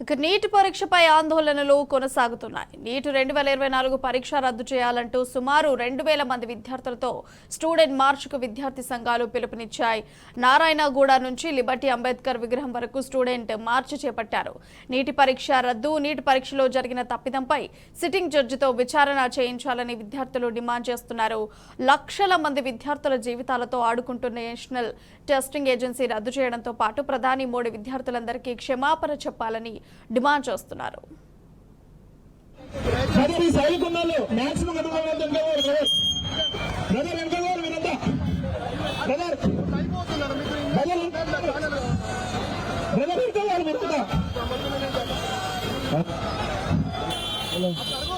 ఇక నీట్ పరీక్షపై ఆందోళనలు కొనసాగుతున్నాయి. నీట్ 2024 పరీక్ష రద్దు చేయాలంటూ సుమారు 2000 మంది విద్యార్థులతో స్టూడెంట్ మార్చ్కు విద్యార్థి సంఘాలు పిలుపునిచ్చాయి. నారాయణగూడ నుంచి లిబర్టీ అంబేద్కర్ విగ్రహం వరకు స్టూడెంట్ మార్చ్ చేపట్టారు. నీటి పరీక్ష రద్దు, నీటి పరీక్షలో జరిగిన తప్పిదంపై సిట్టింగ్ జడ్జితో విచారణ చేయించాలని విద్యార్థులు డిమాండ్ చేస్తున్నారు. లక్షల మంది విద్యార్థుల జీవితాలతో ఆడుకుంటున్న నేషనల్ టెస్టింగ్ ఏజెన్సీ రద్దు చేయడంతో పాటు ప్రధాని మోడీ విద్యార్థులందరికీ క్షమాపణ చెప్పాలని డిమాండ్ చేస్తున్నారు. Hello.